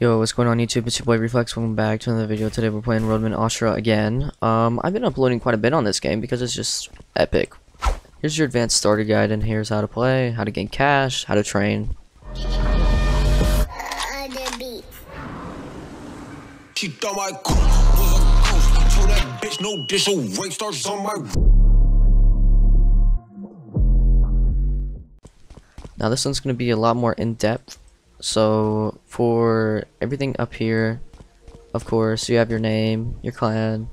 Yo, what's going on YouTube? It's your boy Reflex. Welcome back to another video. Today we're playing Roadman Ashura again. I've been uploading quite a bit on this game because it's just epic. Here's your advanced starter guide, and here's how to play, how to gain cash, how to train. She thought my was a ghost. Told that bitch no dish, so rape starts on my. Now this one's gonna be a lot more in depth. So for everything up here, of course, you have your name, your clan,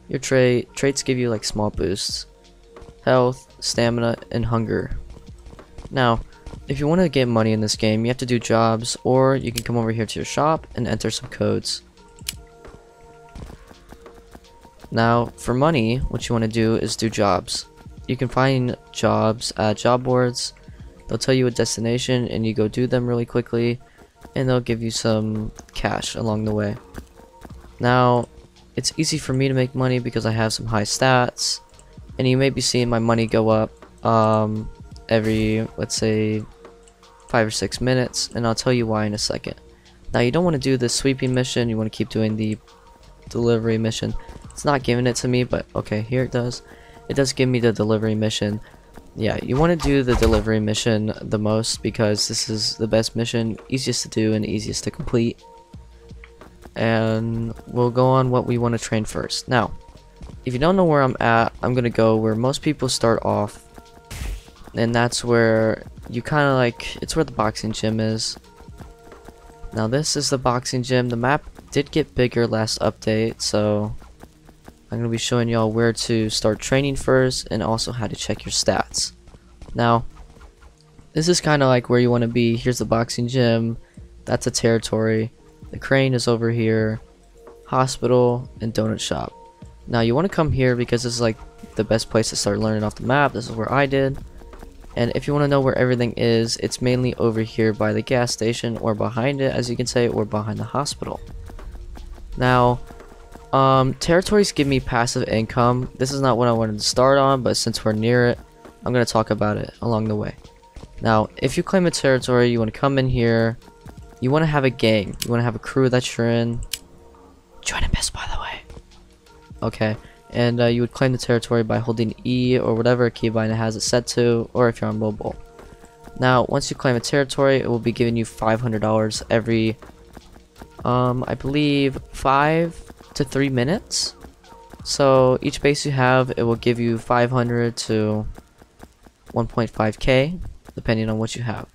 your trait. Traits give you like small boosts, health, stamina, and hunger. Now, if you want to get money in this game, you have to do jobs, or you can come over here to your shop and enter some codes. Now, for money, what you want to do is do jobs. You can find jobs at job boards. They'll tell you a destination and you go do them really quickly, and they'll give you some cash along the way. Now, it's easy for me to make money because I have some high stats, and you may be seeing my money go up every, let's say, 5 or 6 minutes, and I'll tell you why in a second. Now, you don't want to do the sweeping mission, you want to keep doing the delivery mission. It's not giving it to me, but okay, here it does. It does give me the delivery mission. Yeah, you want to do the delivery mission the most because this is the best mission, easiest to do and easiest to complete. And we'll go on what we want to train first. Now, if you don't know where I'm at, I'm going to go where most people start off. And that's where you kind of like, it's where the boxing gym is. Now this is the boxing gym. The map did get bigger last update, so I'm going to be showing y'all where to start training first and also how to check your stats. Now, this is kind of like where you want to be. Here's the boxing gym. That's a territory. The crane is over here. Hospital and donut shop. Now, you want to come here because this is like the best place to start learning off the map. This is where I did. And if you want to know where everything is, it's mainly over here by the gas station or behind it, as you can say, or behind the hospital. Now, territories give me passive income. This is not what I wanted to start on, but since we're near it, I'm going to talk about it along the way. Now, if you claim a territory, you want to come in here. You want to have a gang. You want to have a crew that you're in. Join a miss, by the way. Okay, and you would claim the territory by holding E or whatever keybind it has it set to, or if you're on mobile. Now, once you claim a territory, it will be giving you $500 every, I believe, 5 to 3 minutes. So each base you have, it will give you 500 to 1.5k depending on what you have.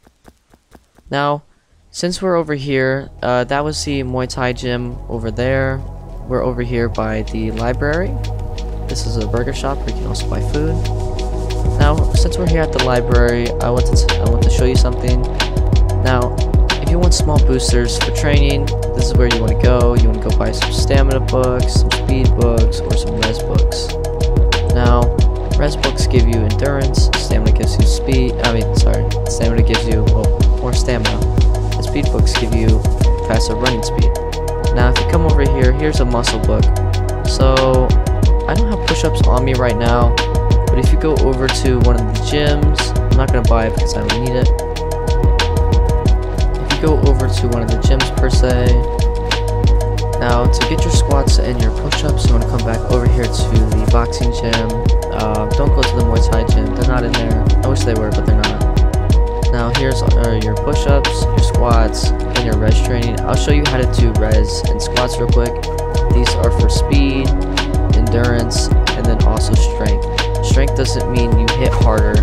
Now, since we're over here, that was the Muay Thai gym over there. We're over here by the library. This is a burger shop where you can also buy food. Now, since we're here at the library, I want to show you something. Now, if you want small boosters for training, this is where you want to go. You want to go buy some stamina books, some speed books, or some res books. Now, res books give you endurance, stamina gives you stamina gives you, well, more stamina. The speed books give you faster running speed. Now, if you come over here, here's a muscle book. So, I don't have push-ups on me right now, but if you go over to one of the gyms, I'm not going to buy it because I don't need it. Go over to one of the gyms per se. Now, to get your squats and your push-ups, you want to come back over here to the boxing gym. Don't go to the Muay Thai gym, they're not in there. I wish they were, but they're not. Now here's your push-ups, your squats, and your res training. I'll show you how to do res and squats real quick. These are for speed, endurance, and then also strength. Strength doesn't mean you hit harder,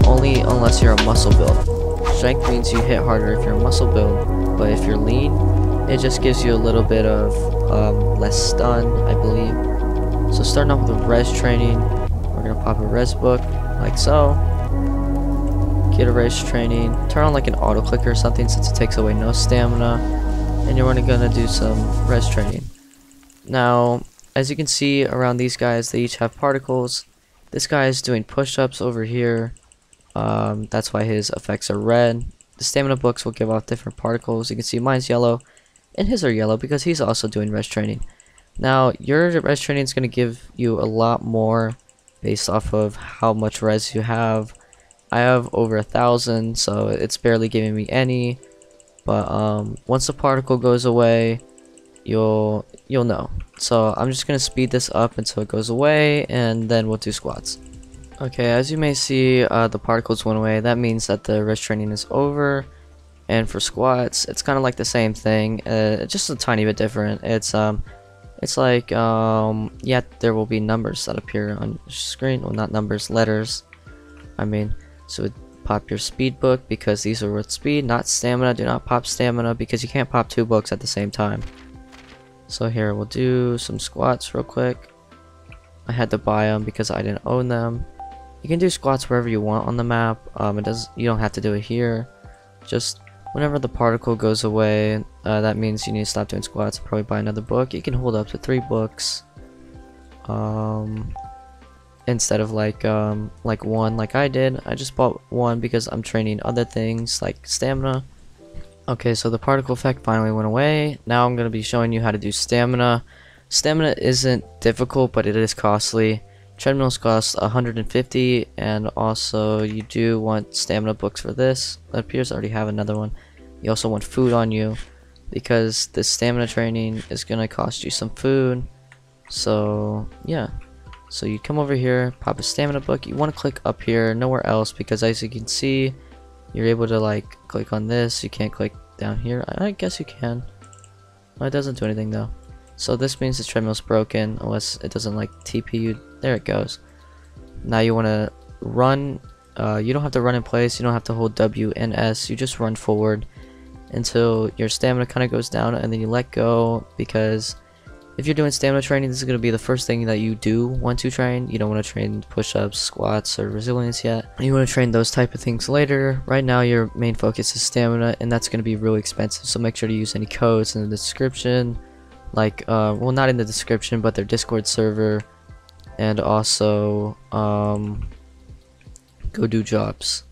only unless you're a muscle build. Strength means you hit harder if you're a muscle build, but if you're lean, it just gives you a little bit of less stun, I believe. So starting off with res training, we're going to pop a res book, like so. Get a res training, turn on like an auto clicker or something since it takes away no stamina, and you're only going to do some res training. Now, as you can see around these guys, they each have particles. This guy is doing push-ups over here. That's why his effects are red. The stamina books will give off different particles. You can see mine's yellow and his are yellow because he's also doing res training. Now, your res training is going to give you a lot more based off of how much res you have. I have over 1,000, so it's barely giving me any. but once the particle goes away, you'll know. So I'm just gonna speed this up until it goes away, and then we'll do squats. Okay, as you may see, the particles went away. That means that the wrist training is over. And for squats, it's kind of like the same thing, just a tiny bit different. It's like yeah, there will be numbers that appear on your screen. Well, not numbers, letters. I mean, so pop your speed book because these are with speed, not stamina. Do not pop stamina because you can't pop 2 books at the same time. So here, we'll do some squats real quick. I had to buy them because I didn't own them. You can do squats wherever you want on the map. You don't have to do it here. Just whenever the particle goes away, that means you need to stop doing squats and probably buy another book. You can hold up to 3 books. Instead of like 1 like I did. I just bought 1 because I'm training other things like stamina. Okay, so the particle effect finally went away. Now I'm going to be showing you how to do stamina. Stamina isn't difficult, but it is costly. Treadmills cost 150, and also you do want stamina books for this. It appears I already have another one. You also want food on you because this stamina training is going to cost you some food. So yeah, so you come over here, pop a stamina book. You want to click up here, nowhere else, because as you can see, you're able to like click on this. You can't click down here. I guess you can. Well, it doesn't do anything though. So this means the treadmill's broken unless it doesn't like TP you. There it goes. Now you want to run. You don't have to run in place. You don't have to hold W and S. You just run forward until your stamina kind of goes down, and then you let go, because if you're doing stamina training, this is going to be the first thing that you do want to train. You don't want to train push-ups, squats, or resilience yet. You want to train those type of things later. Right now your main focus is stamina, and that's going to be really expensive, so make sure to use any codes in the description, like well, not in the description, but their Discord server, and also go do jobs.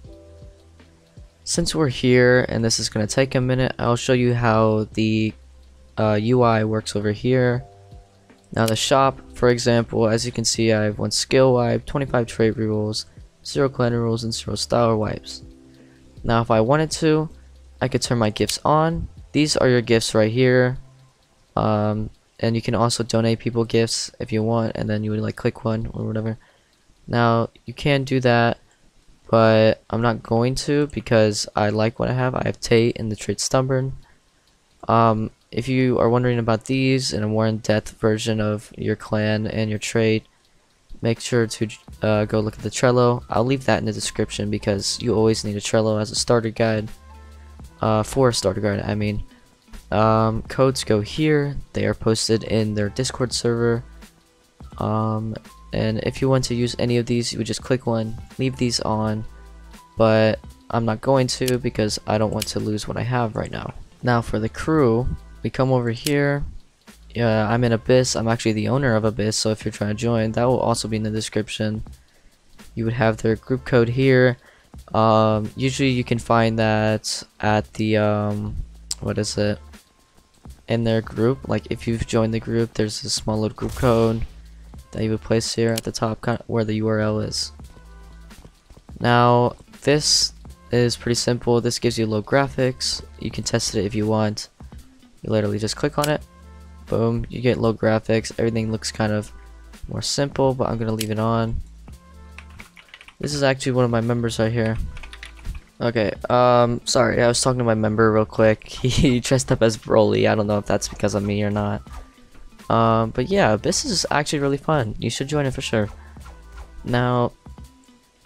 Since we're here and this is going to take a minute, I'll show you how the UI works over here. Now the shop, for example, as you can see, I have 1 skill wipe, 25 trait rules, 0 clan rules, and 0 style wipes. Now if I wanted to, I could turn my gifts on. These are your gifts right here. And you can also donate people gifts if you want, and then you would like click one or whatever. Now you can do that, but I'm not going to because I like what I have. I have Tate and the trait Stubborn. If you are wondering about these and a more in-depth version of your clan and your trait, make sure to go look at the Trello. I'll leave that in the description because you always need a Trello as a starter guide. For a starter guide, I mean. Codes go here. They are posted in their Discord server. And if you want to use any of these, you would just click one, leave these on, but I'm not going to because I don't want to lose what I have right now. Now for the crew, we come over here. Yeah, I'm in Abyss. I'm actually the owner of Abyss, so if you're trying to join, that will also be in the description. You would have their group code here. Usually you can find that at the what is it, in their group. Like if you've joined the group, there's a small little group code that you would place here at the top, kind of where the URL is. Now this is pretty simple. This gives you low graphics. You can test it if you want. You literally just click on it, boom, you get low graphics. Everything looks kind of more simple, but I'm gonna leave it on. This is actually one of my members right here. Okay, sorry, I was talking to my member real quick. He dressed up as Broly. I don't know if that's because of me or not. But yeah, this is actually really fun. You should join it for sure. Now,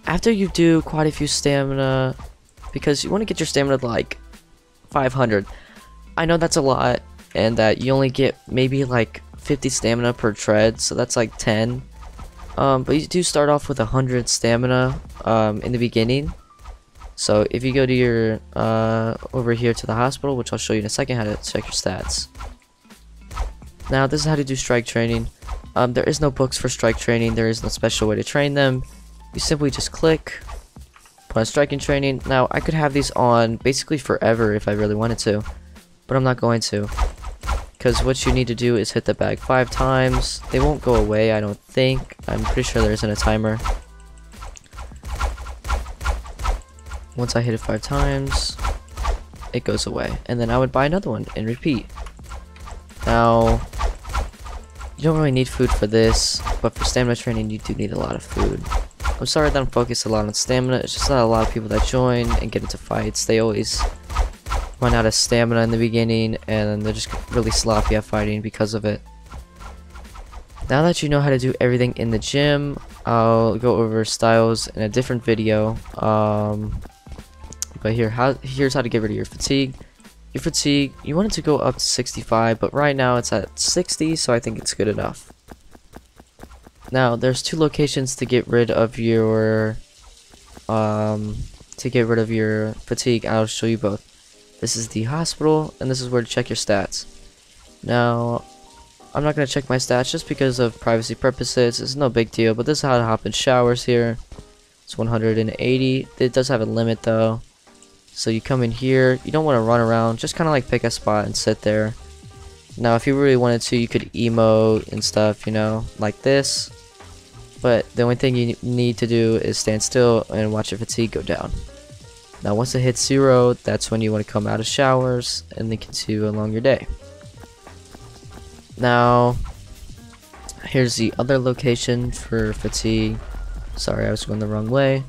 after you do quite a few stamina, because you want to get your stamina to like 500. I know that's a lot, and that you only get maybe like 50 stamina per tread, so that's like 10. But you do start off with 100 stamina in the beginning. So if you go to your over here to the hospital, which I'll show you in a second how to check your stats. Now this is how to do strike training. There is no books for strike training. There is no special way to train them. You simply just click, put on striking training. Now I could have these on basically forever if I really wanted to, but I'm not going to, because what you need to do is hit the bag 5 times. They won't go away, I don't think. I'm pretty sure there isn't a timer. Once I hit it 5 times, it goes away. And then I would buy another one and repeat. Now, you don't really need food for this, but for stamina training you do need a lot of food. I'm sorry that I'm focused a lot on stamina. It's just not a lot of people that join and get into fights. They always run out of stamina in the beginning, and they're just really sloppy at fighting because of it. Now that you know how to do everything in the gym, I'll go over styles in a different video. But here's how to get rid of your fatigue. Your fatigue, you want it to go up to 65, but right now it's at 60, so I think it's good enough. Now there's two locations to get rid of your fatigue. I'll show you both. This is the hospital, and this is where to check your stats. Now, I'm not going to check my stats just because of privacy purposes. It's no big deal, but this is how to hop in showers here. It's 180. It does have a limit though. So you come in here, you don't want to run around, just kind of like pick a spot and sit there. Now if you really wanted to, you could emote and stuff, you know, like this. But the only thing you need to do is stand still and watch your fatigue go down. Now once it hits 0, that's when you want to come out of showers and then continue along your day. Now, here's the other location for fatigue. Sorry, I was going the wrong way.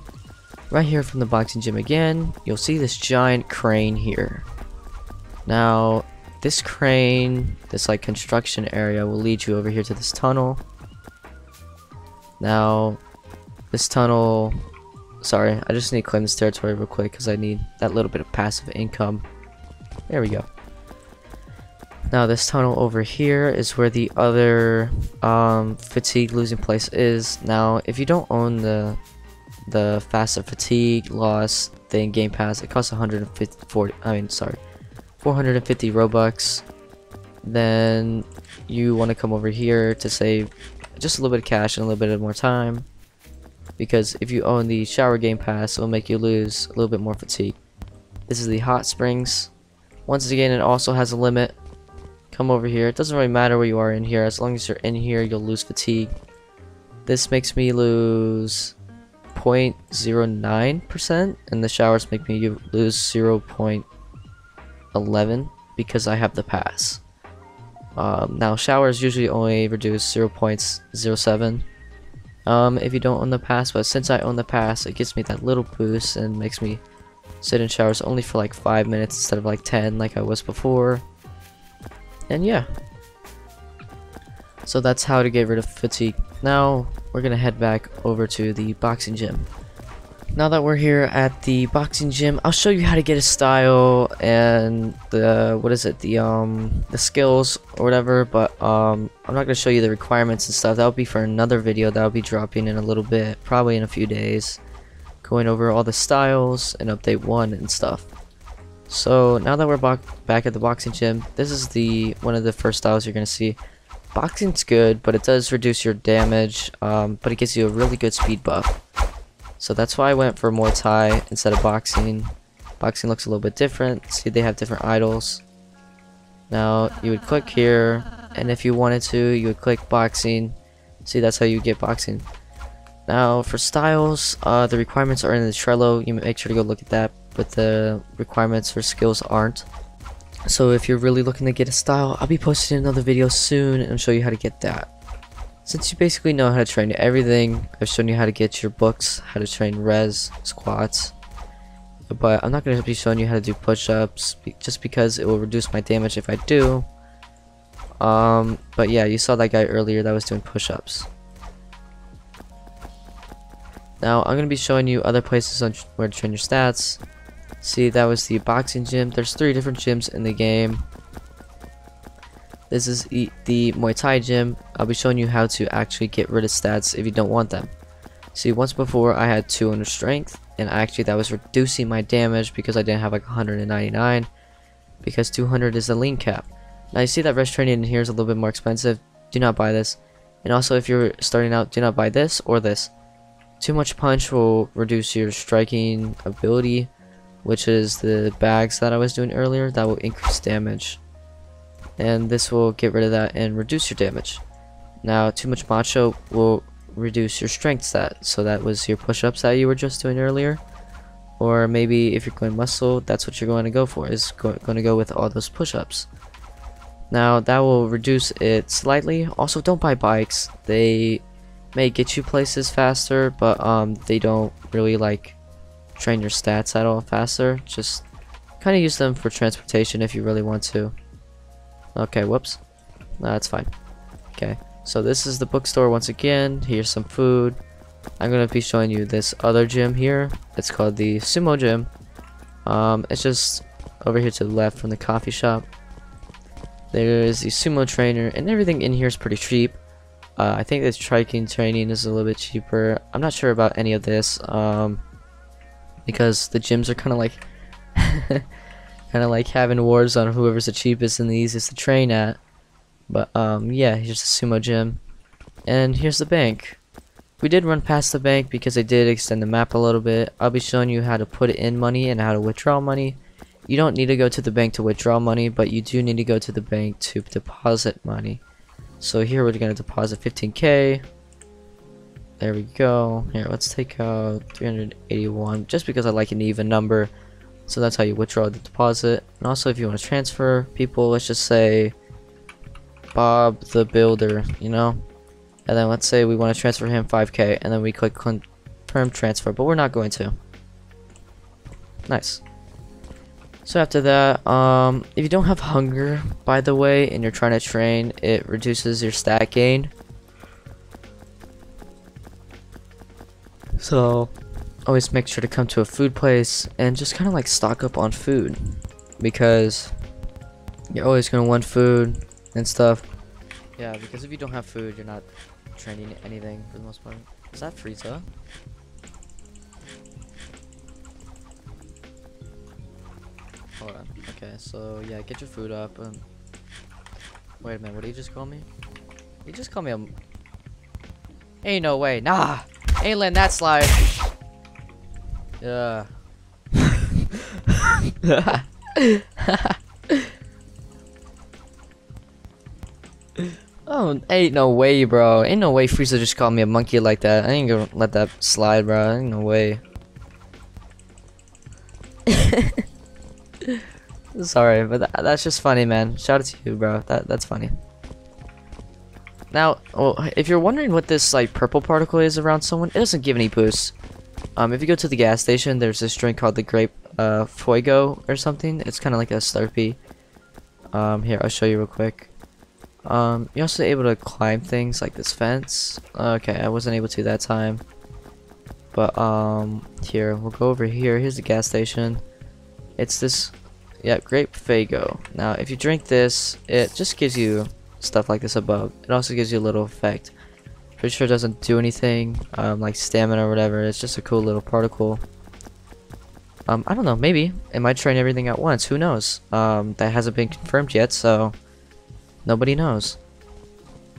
Right here from the boxing gym again, you'll see this giant crane here. Now, this crane, this like construction area will lead you over here to this tunnel. Now, this tunnel, sorry, I just need to claim this territory real quick because I need that little bit of passive income. There we go. Now this tunnel over here is where the other fatigue losing place is. Now if you don't own the faster fatigue loss thing game pass, it costs 450 Robux. Then you want to come over here to save just a little bit of cash and a little bit of more time, because if you own the shower game pass, it will make you lose a little bit more fatigue. This is the hot springs. Once again, it also has a limit. Come over here. It doesn't really matter where you are in here. As long as you're in here, you'll lose fatigue. This makes me lose 0.09%, and the showers make me lose 0.11 because I have the pass. Now showers usually only reduce 0.07 if you don't own the pass, but since I own the pass, it gives me that little boost and makes me sit in showers only for like 5 minutes instead of like 10 like I was before. And yeah, so that's how to get rid of fatigue. Now we're gonna head back over to the boxing gym. Now that we're here at the boxing gym, I'll show you how to get a style and the the skills or whatever, but I'm not gonna show you the requirements and stuff. That'll be for another video that'll be dropping in a little bit, probably in a few days, going over all the styles and update 1 and stuff. So now that we're back at the boxing gym, this is one of the first styles you're gonna see. Boxing's good, but it does reduce your damage, but it gives you a really good speed buff. So that's why I went for Muay Thai instead of boxing. Boxing looks a little bit different. See, they have different idols. Now you would click here, and if you wanted to, you would click boxing. See, that's how you get boxing. Now for styles, the requirements are in the Trello. You make sure to go look at that, but the requirements for skills aren't. So if you're really looking to get a style, I'll be posting another video soon and show you how to get that. Since you basically know how to train everything, I've shown you how to get your books, how to train res, squats, but I'm not going to be showing you how to do push-ups just because it will reduce my damage if I do. But yeah, you saw that guy earlier that was doing push-ups. Now I'm going to be showing you other places on where to train your stats. See, that was the boxing gym. There's 3 different gyms in the game. This is the Muay Thai gym. I'll be showing you how to actually get rid of stats if you don't want them. See, once before I had 200 strength, and actually that was reducing my damage because I didn't have like 199, because 200 is the lean cap. Now you see that rest training in here is a little bit more expensive. Do not buy this. And also if you're starting out, do not buy this or this. Too much punch will reduce your striking ability, which is the bags that I was doing earlier. That will increase damage, and this will get rid of that and reduce your damage. Now too much macho will reduce your strength stat, so that was your push-ups that you were just doing earlier. Or maybe if you're going muscle, that's what you're going to go for, is going to go with all those push-ups. Now that will reduce it slightly. Also, don't buy bikes. They may get you places faster, but they don't really like train your stats at all faster. Just kind of use them for transportation if you really want to. Okay, whoops. No, that's fine. Okay, so this is the bookstore once again. Here's some food. I'm gonna be showing you this other gym here. It's called the Sumo Gym. It's just over here to the left from the coffee shop. There is the sumo trainer, and everything in here is pretty cheap. I think the striking training is a little bit cheaper. I'm not sure about any of this, because the gyms are kind of like having wars on whoever's the cheapest and the easiest to train at. But yeah, here's the sumo gym, and here's the bank. We did run past the bank because I did extend the map a little bit. I'll be showing you how to put in money and how to withdraw money. You don't need to go to the bank to withdraw money, but you do need to go to the bank to deposit money. So here we're going to deposit 15k. There we go. Here, let's take out 381 just because I like an even number. So that's how you withdraw the deposit. And also if you want to transfer people, let's just say Bob the Builder, you know? And then let's say we want to transfer him 5k, and then we click confirm transfer, but we're not going to. Nice. So after that, if you don't have hunger, by the way, and you're trying to train, it reduces your stat gain. So always make sure to come to a food place and just kind of like stock up on food, because you're always going to want food and stuff. Yeah, because if you don't have food, you're not training anything for the most part. Is that Frieza? Hold on. Okay, so yeah, get your food up. Wait a minute, what did he just call me? He just called me a... Ain't no way. Nah! Ain't letting that slide. Yeah. Oh, ain't no way, bro. Ain't no way Frieza just called me a monkey like that. I ain't gonna let that slide, bro. Ain't no way. Sorry, but that's just funny, man. Shout out to you, bro. That's funny. Now, if you're wondering what this like purple particle is around someone, it doesn't give any boosts. If you go to the gas station, there's this drink called the Grape Fuego or something. It's kind of like a Slurpee. Here, I'll show you real quick. You're also able to climb things like this fence. Okay, I wasn't able to that time. But here, we'll go over here. Here's the gas station. It's this, yeah, Grape Fago. Now, if you drink this, it just gives you stuff like this above. It also gives you a little effect. Pretty sure it doesn't do anything, like stamina or whatever. It's just a cool little particle. I don't know, maybe it might train everything at once. Who knows? That hasn't been confirmed yet, so nobody knows.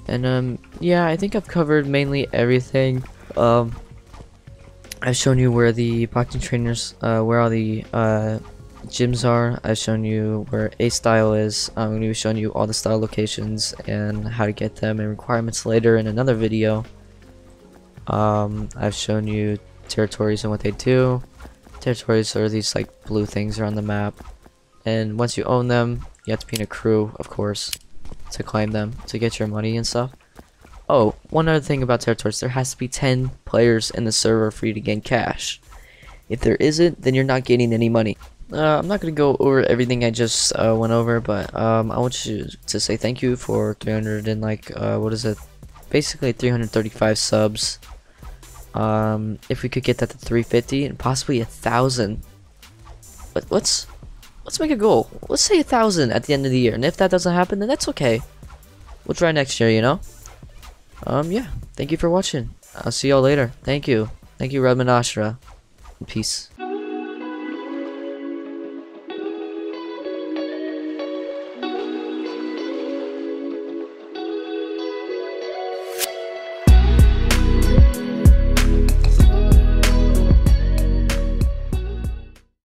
And yeah, I think I've covered mainly everything. I've shown you where the boxing trainers, where all the gyms are. I've shown you where A style is. I'm going to be showing you all the style locations and how to get them and requirements later in another video. I've shown you territories and what they do. Territories are these like blue things around the map, and once you own them, you have to be in a crew, of course, to climb them to get your money and stuff. Oh, one other thing about territories, there has to be 10 players in the server for you to gain cash. If there isn't, then you're not getting any money. I'm not going to go over everything I just went over, but I want you to say thank you for 300 and like, what is it? Basically 335 subs. If we could get that to 350 and possibly 1,000. But let's make a goal. Let's say 1,000 at the end of the year, and if that doesn't happen, then that's okay. We'll try next year, you know? Yeah. Thank you for watching. I'll see y'all later. Thank you. Thank you, Roadman, Ashura. Peace.